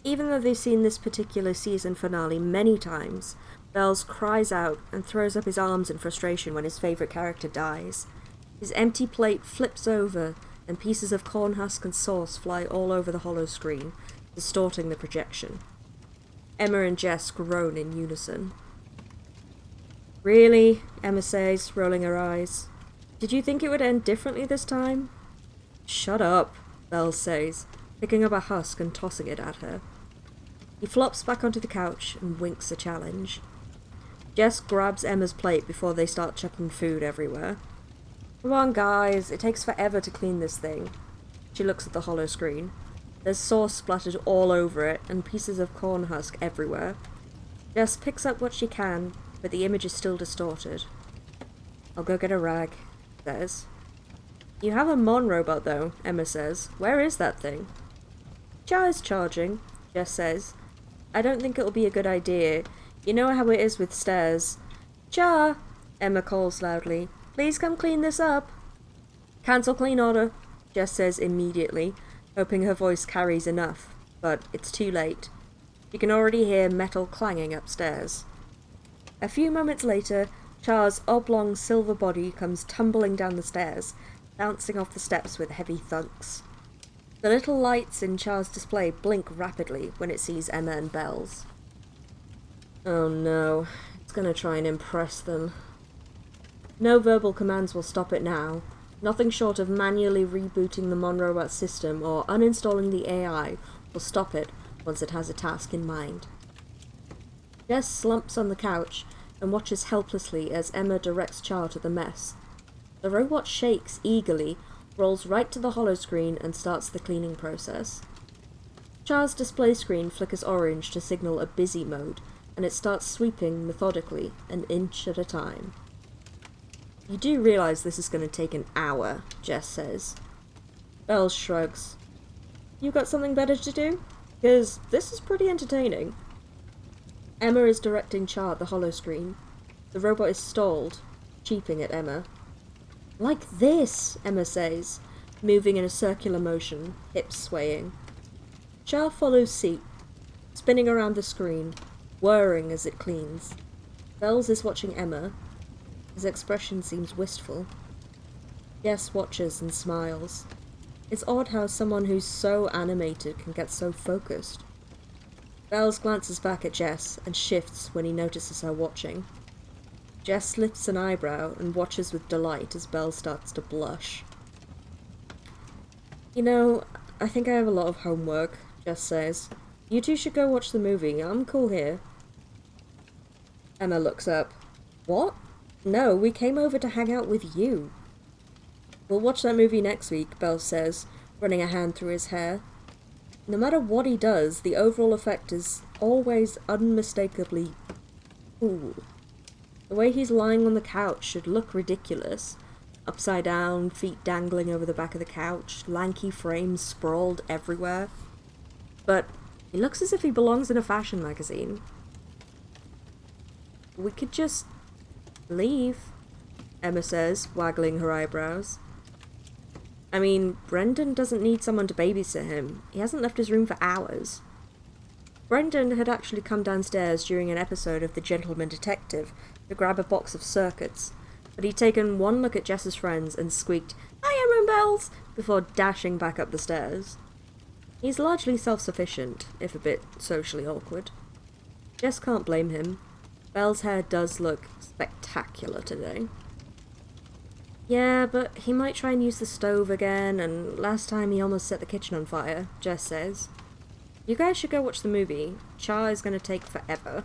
Even though they've seen this particular season finale many times, Bells cries out and throws up his arms in frustration when his favourite character dies. His empty plate flips over, and pieces of corn husk and sauce fly all over the hollow screen, distorting the projection. Emma and Jess groan in unison. "Really?" Emma says, rolling her eyes. "Did you think it would end differently this time?" "Shut up," Bells says, picking up a husk and tossing it at her. He flops back onto the couch and winks a challenge. Jess grabs Emma's plate before they start chucking food everywhere. "Come on, guys, it takes forever to clean this thing." She looks at the hollow screen. There's sauce splattered all over it and pieces of corn husk everywhere. Jess picks up what she can, but the image is still distorted. "I'll go get a rag," he says. "You have a Mon robot, though," Emma says. "Where is that thing?" "Jar is charging," Jess says. "I don't think it'll be a good idea. You know how it is with stairs." "Jar!" Emma calls loudly. "Please come clean this up." "Cancel clean order," Jess says immediately, hoping her voice carries enough, but it's too late. You can already hear metal clanging upstairs. A few moments later, Char's oblong silver body comes tumbling down the stairs, bouncing off the steps with heavy thunks. The little lights in Char's display blink rapidly when it sees Emma and Bells. Oh no, it's gonna try and impress them. No verbal commands will stop it now. Nothing short of manually rebooting the Mon robot system or uninstalling the AI will stop it once it has a task in mind. Jess slumps on the couch and watches helplessly as Emma directs Char to the mess. The robot shakes eagerly, rolls right to the hollow screen and starts the cleaning process. Char's display screen flickers orange to signal a busy mode, and it starts sweeping methodically, an inch at a time. "You do realise this is going to take an hour," Jess says. Bells shrugs. "You got something better to do? Because this is pretty entertaining." Emma is directing Char at the hollow screen. The robot is stalled, cheeping at Emma. "Like this," Emma says, moving in a circular motion, hips swaying. Char follows suit, spinning around the screen, whirring as it cleans. Bells is watching Emma. His expression seems wistful. Jess watches and smiles. It's odd how someone who's so animated can get so focused. Bells glances back at Jess and shifts when he notices her watching. Jess lifts an eyebrow and watches with delight as Bells starts to blush. "You know, I think I have a lot of homework," Jess says. "You two should go watch the movie. I'm cool here." Emma looks up. "What? No, we came over to hang out with you." "We'll watch that movie next week," Bells says, running a hand through his hair. No matter what he does, the overall effect is always unmistakably cool. The way he's lying on the couch should look ridiculous. Upside down, feet dangling over the back of the couch, lanky frames sprawled everywhere. But he looks as if he belongs in a fashion magazine. "We could just leave," Emma says, waggling her eyebrows. "I mean, Brendan doesn't need someone to babysit him. He hasn't left his room for hours." Brendan had actually come downstairs during an episode of The Gentleman Detective to grab a box of circuits, but he'd taken one look at Jess's friends and squeaked, "Hi, Emma and Bells!" before dashing back up the stairs. He's largely self-sufficient, if a bit socially awkward. Jess can't blame him. Belle's hair does look spectacular today. "Yeah, but he might try and use the stove again, and last time he almost set the kitchen on fire," Jess says. "You guys should go watch the movie. Char is going to take forever."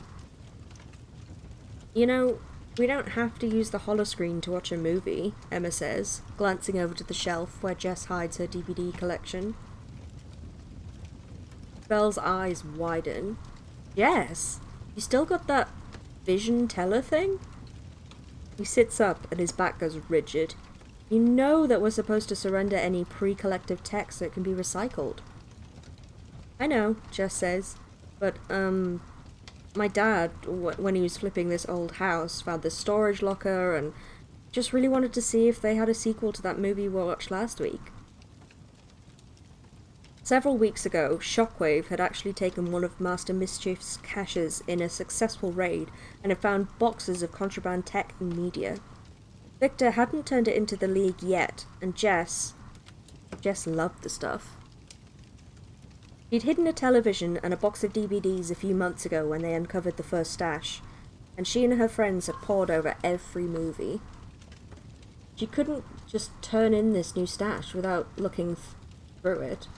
"You know, we don't have to use the holoscreen to watch a movie," Emma says, glancing over to the shelf where Jess hides her DVD collection. Belle's eyes widen. "Jess, you still got that vision teller thing?" He sits up and his back goes rigid. "You know that we're supposed to surrender any pre-collective tech so it can be recycled." "I know," Jess says, "but, my dad, when he was flipping this old house, found this storage locker and just really wanted to see if they had a sequel to that movie we watched last week." Several weeks ago, Shockwave had actually taken one of Master Mischief's caches in a successful raid and had found boxes of contraband tech and media. Victor hadn't turned it into the League yet, and Jess loved the stuff. She'd hidden a television and a box of DVDs a few months ago when they uncovered the first stash, and she and her friends had pored over every movie. She couldn't just turn in this new stash without looking through it.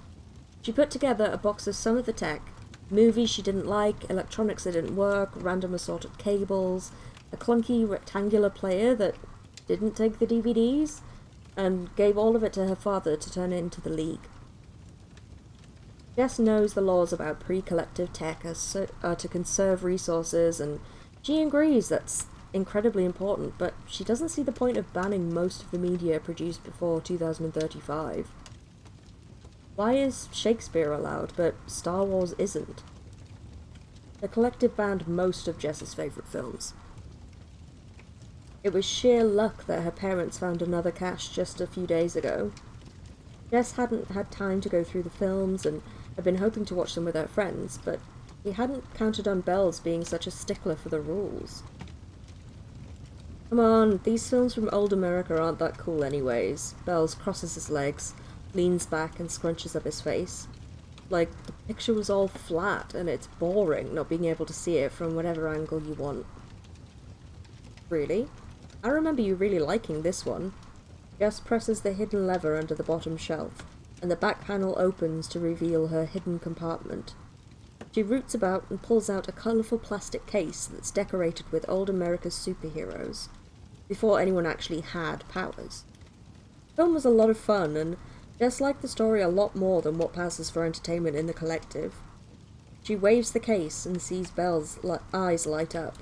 She put together a box of some of the tech, movies she didn't like, electronics that didn't work, random assorted cables, a clunky rectangular player that didn't take the DVDs, and gave all of it to her father to turn into the League. Jess knows the laws about pre-collective tech are to conserve resources, and she agrees that's incredibly important, but she doesn't see the point of banning most of the media produced before 2035. Why is Shakespeare allowed, but Star Wars isn't? The collective banned most of Jess's favourite films. It was sheer luck that her parents found another cache just a few days ago. Jess hadn't had time to go through the films and had been hoping to watch them with her friends, but he hadn't counted on Bells being such a stickler for the rules. Come on, these films from old America aren't that cool anyways. Bells crosses his legs, leans back and scrunches up his face. Like, the picture was all flat, and it's boring not being able to see it from whatever angle you want. Really? I remember you really liking this one. Jess presses the hidden lever under the bottom shelf, and the back panel opens to reveal her hidden compartment. She roots about and pulls out a colourful plastic case that's decorated with old America's superheroes, before anyone actually had powers. The film was a lot of fun, and Jess liked the story a lot more than what passes for entertainment in the collective. She waves the case and sees Belle's eyes light up.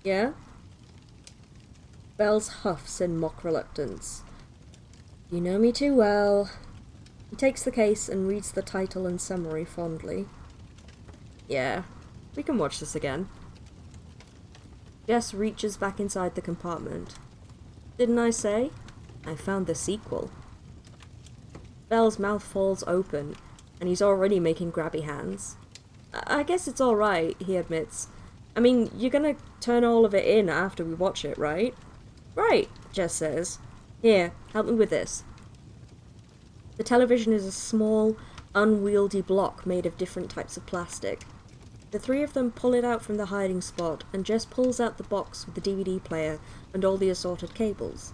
Yeah? Bells huffs in mock reluctance. You know me too well. He takes the case and reads the title and summary fondly. Yeah, we can watch this again. Jess reaches back inside the compartment. Didn't I say? I found the sequel. Belle's mouth falls open, and he's already making grabby hands. I guess it's alright, he admits. I mean, you're gonna turn all of it in after we watch it, right? Right, Jess says. Here, help me with this. The television is a small, unwieldy block made of different types of plastic. The three of them pull it out from the hiding spot, and Jess pulls out the box with the DVD player and all the assorted cables.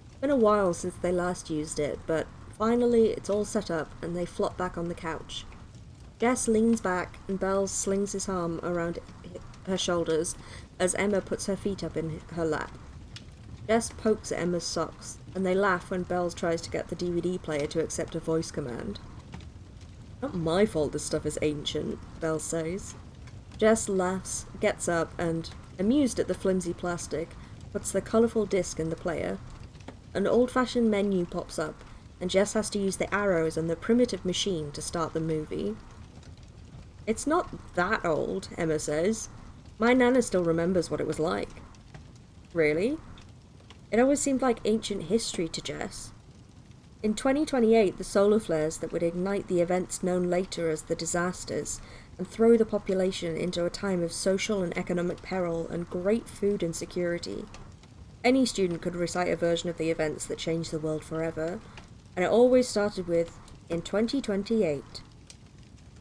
It's been a while since they last used it, but finally it's all set up and they flop back on the couch. Jess leans back and Bells slings his arm around her shoulders as Emma puts her feet up in her lap. Jess pokes at Emma's socks, and they laugh when Bells tries to get the DVD player to accept a voice command. Not my fault this stuff is ancient, Bells says. Jess laughs, gets up, and, amused at the flimsy plastic, puts the colourful disc in the player. An old-fashioned menu pops up, and Jess has to use the arrows on the primitive machine to start the movie. It's not that old, Emma says. My nana still remembers what it was like. Really? It always seemed like ancient history to Jess. In 2028, the solar flares that would ignite the events known later as the disasters and throw the population into a time of social and economic peril and great food insecurity. Any student could recite a version of the events that changed the world forever, and it always started with, in 2028.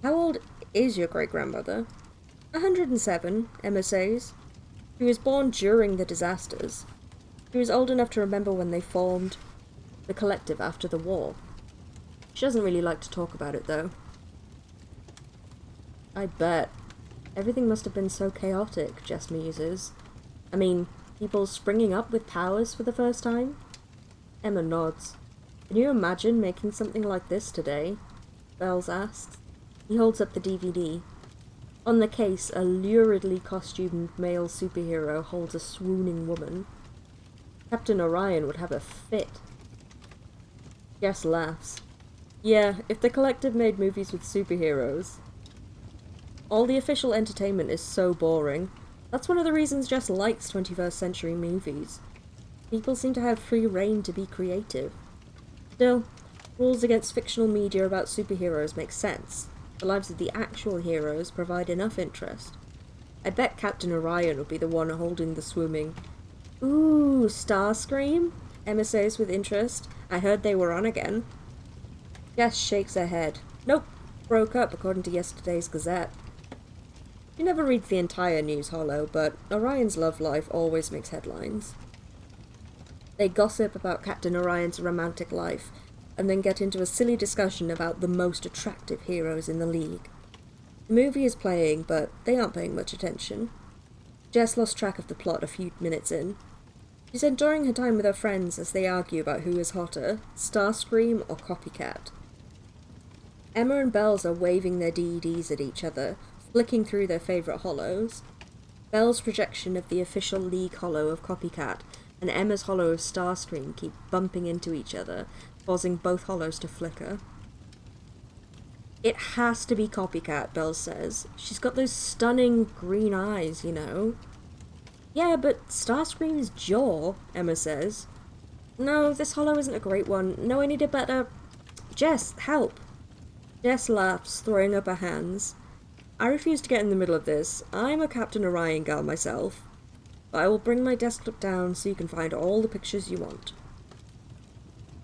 How old is your great-grandmother? 107, Emma says. She was born during the disasters. She was old enough to remember when they formed the collective after the war. She doesn't really like to talk about it, though. I bet. Everything must have been so chaotic, Jess muses. I mean, people springing up with powers for the first time? Emma nods. Can you imagine making something like this today? Bells asks. He holds up the DVD. On the case, a luridly costumed male superhero holds a swooning woman. Captain Orion would have a fit. Jess laughs. Yeah, if the collective made movies with superheroes. All the official entertainment is so boring. That's one of the reasons Jess likes 21st century movies. People seem to have free rein to be creative. Still, Rules against fictional media about superheroes make sense. The lives of the actual heroes provide enough interest. I bet Captain Orion will be the one holding the swimming. Ooh, Starscream? Emma says with interest. I heard they were on again. Jess shakes her head. Nope, broke up according to yesterday's Gazette. She never reads the entire news holo, but Orion's love life always makes headlines. They gossip about Captain Orion's romantic life, and then get into a silly discussion about the most attractive heroes in the League. The movie is playing, but they aren't paying much attention. Jess lost track of the plot a few minutes in. She's enjoying her time with her friends as they argue about who is hotter, Starscream or Copycat. Emma and Bells are waving their DEDs at each other, flicking through their favourite holos. Belle's projection of the official League holo of Copycat and Emma's holo of Starscream keep bumping into each other, causing both holos to flicker. It has to be Copycat, Bells says. She's got those stunning green eyes, you know. Yeah, but Starscream's jaw, Emma says. No, this holo isn't a great one. No, I need a better... Jess, help! Jess laughs, throwing up her hands. I refuse to get in the middle of this. I'm a Captain Orion gal myself. But I will bring my desktop down so you can find all the pictures you want.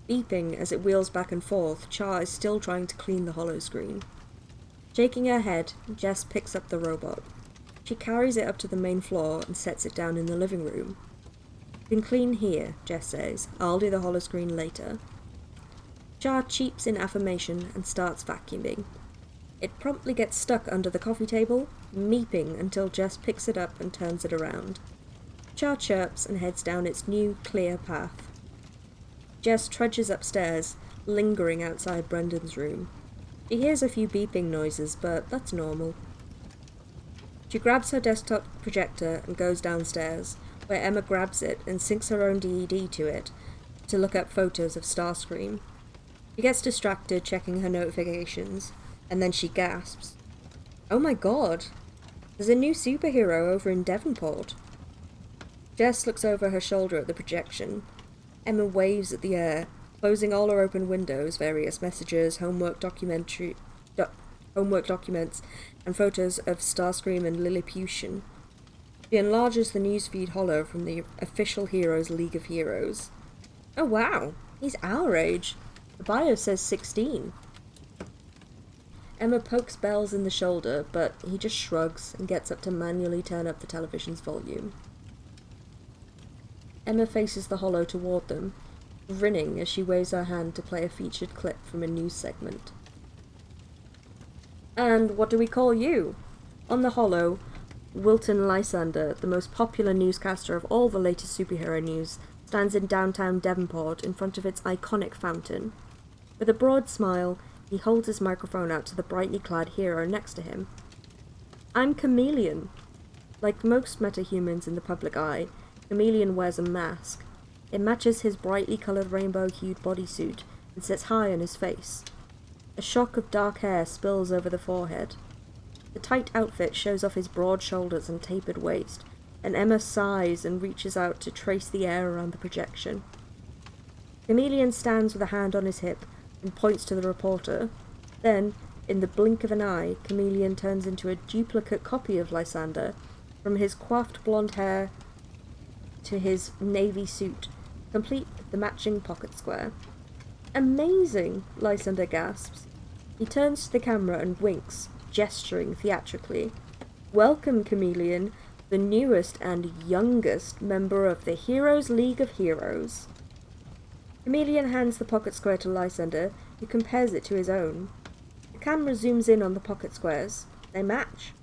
Beeping as it wheels back and forth, Char is still trying to clean the holo screen. Shaking her head, Jess picks up the robot. She carries it up to the main floor and sets it down in the living room. You can clean here, Jess says. I'll do the holo screen later. Char cheeps in affirmation and starts vacuuming. It promptly gets stuck under the coffee table, meeping until Jess picks it up and turns it around. Char chirps and heads down its new, clear path. Jess trudges upstairs, lingering outside Brendan's room. She hears a few beeping noises, but that's normal. She grabs her desktop projector and goes downstairs, where Emma grabs it and syncs her own DED to it to look up photos of Starscream. She gets distracted checking her notifications, and then she gasps. Oh my god! There's a new superhero over in Devonport. Jess looks over her shoulder at the projection. Emma waves at the air, closing all her open windows, various messages, homework documents, and photos of Starscream and Lilliputian. She enlarges the newsfeed holo from the official Heroes League of Heroes. Oh wow, he's our age. The bio says 16. Emma pokes Bells in the shoulder, but he just shrugs and gets up to manually turn up the television's volume. Emma faces the holo toward them, grinning as she waves her hand to play a featured clip from a news segment. And what do we call you? On the holo, Wilton Lysander, the most popular newscaster of all the latest superhero news, stands in downtown Devonport in front of its iconic fountain. With a broad smile, he holds his microphone out to the brightly clad hero next to him. I'm Chameleon. Like most metahumans in the public eye, Chameleon wears a mask. It matches his brightly coloured rainbow-hued bodysuit and sits high on his face. A shock of dark hair spills over the forehead. The tight outfit shows off his broad shoulders and tapered waist, and Emma sighs and reaches out to trace the air around the projection. Chameleon stands with a hand on his hip and points to the reporter. Then, in the blink of an eye, Chameleon turns into a duplicate copy of Lysander, from his coiffed blonde hair to his navy suit, complete with the matching pocket square. Amazing! Lysander gasps. He turns to the camera and winks, gesturing theatrically. Welcome, Chameleon, the newest and youngest member of the Heroes League of Heroes. Chameleon hands the pocket square to Lysander, who compares it to his own. The camera zooms in on the pocket squares. They match.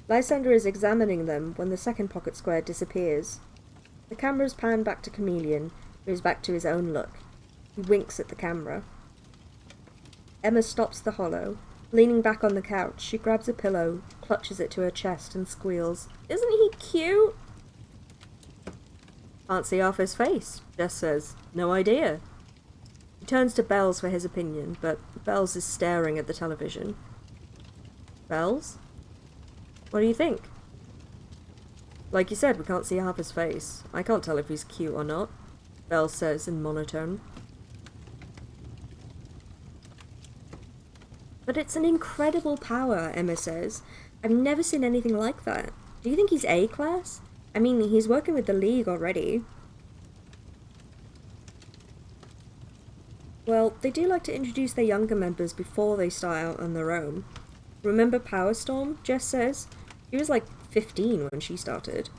Lysander is examining them when the second pocket square disappears. The cameras pan back to Chameleon, who is back to his own look. He winks at the camera. Emma stops the holo. Leaning back on the couch, she grabs a pillow, clutches it to her chest, and squeals, Isn't he cute? Can't see off his face, Jess says. No idea. He turns to Bells for his opinion, but Bells is staring at the television. Bells? What do you think? Like you said, we can't see half his face. I can't tell if he's cute or not, Bells says in monotone. But it's an incredible power, Emma says. I've never seen anything like that. Do you think he's A-class? I mean, he's working with the League already. Well, they do like to introduce their younger members before they start out on their own. Remember Power Storm? Jess says. She was like 15 when she started.